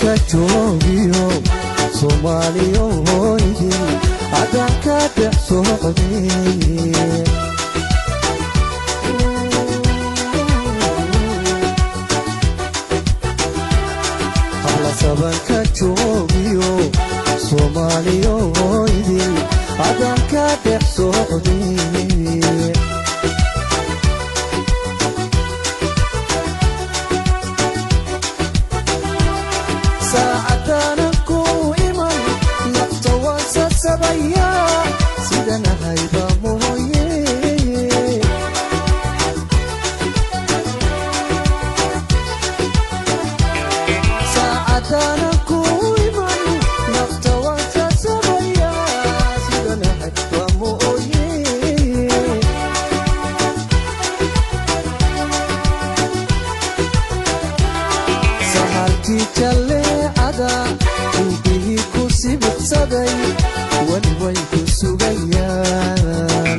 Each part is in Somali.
sabanka joogiyo Soomaaliyo hooyadii adaan ka dhex socday sabanka joogiyo Soomaaliyo hooyadii adaan ka dhex socday saacadana ku iman nafta waan sasabaya sidana hayba mooye saacadana ku iman nafta waan sasabaya sidana hayba mooye sahalkii jaleecada indhihii ku sibibsaday wali way ku sugayaan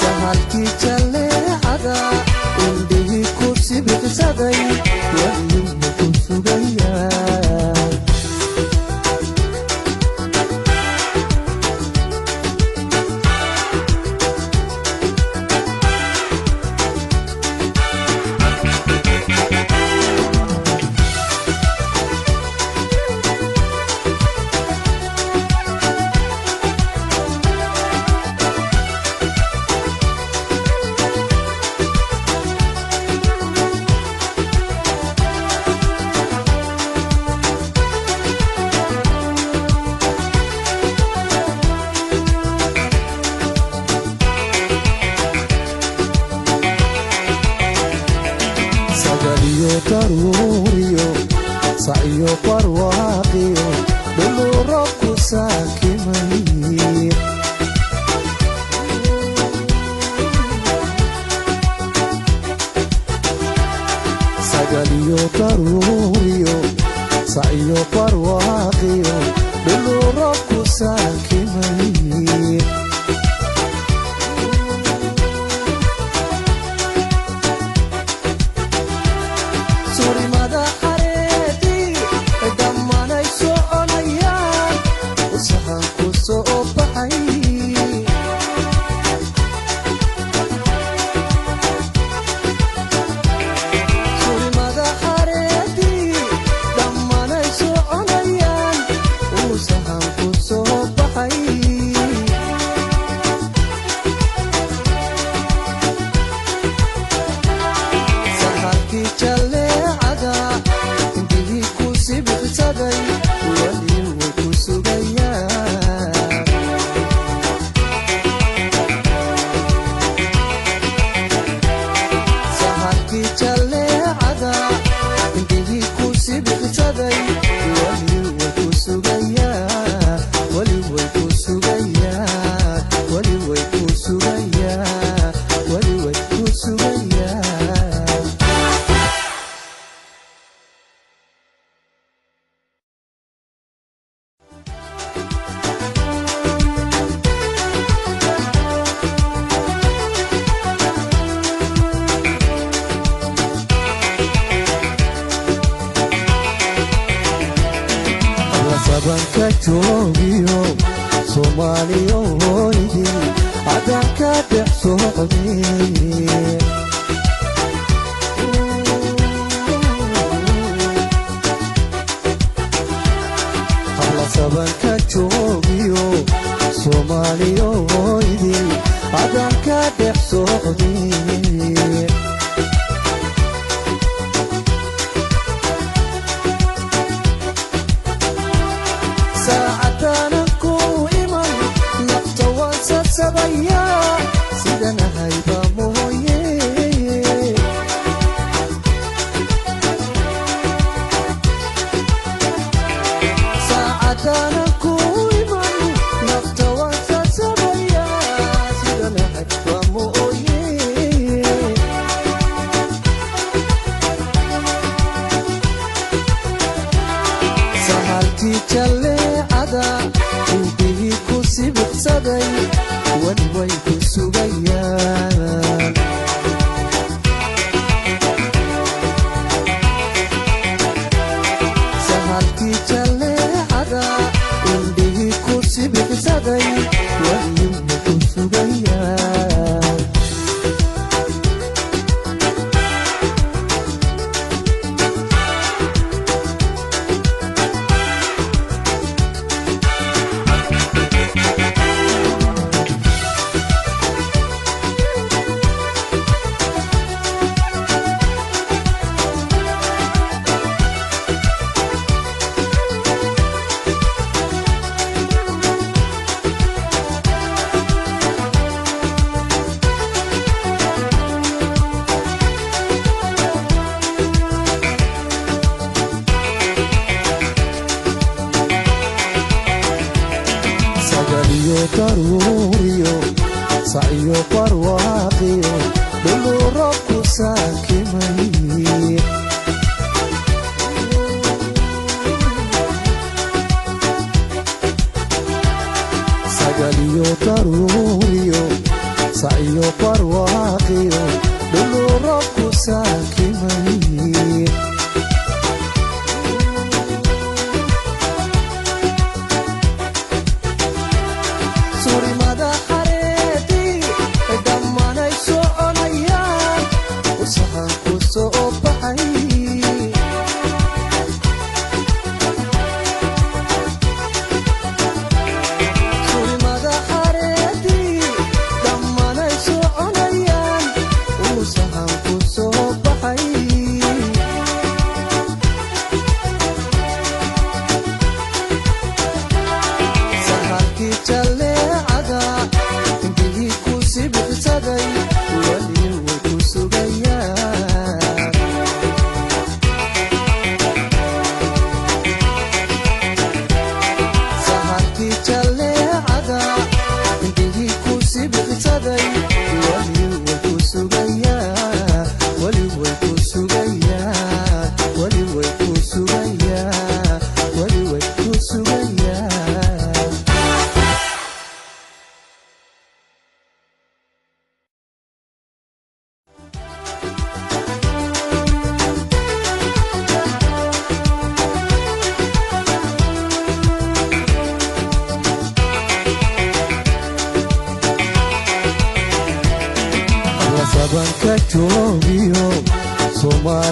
sahalkii jaleecada indhihii ku sibibsaday wali way ku sugayaan daruuriyo saciyo barwaaqiyo dhuluu roobku saakimay sagaliyo daruuriyo saciyo barwaaqiyo dhuluu roobku saakimay sabanka joogiyo Soomaaliyo hooyadii adaan ka dhex socday sabanka joogiyo Soomaaliyo hooyadii adaan ka dhex socday saacadana ku iman nafta waan sasabaya sidana hayba mooye سعيو برواقيو دلو ربكو ساكمي سقاليو ضروريو سعيو برواقيو دلو ربكو ساكمي سوري ماذا حريتي دمانا يسوع نيان وصحاكو سوء بحي سوري ماذا حريتي دمانا يسوع نيان وصحاكو سوء بحي سهاكي جلي Saban ka joogiyo Soomaali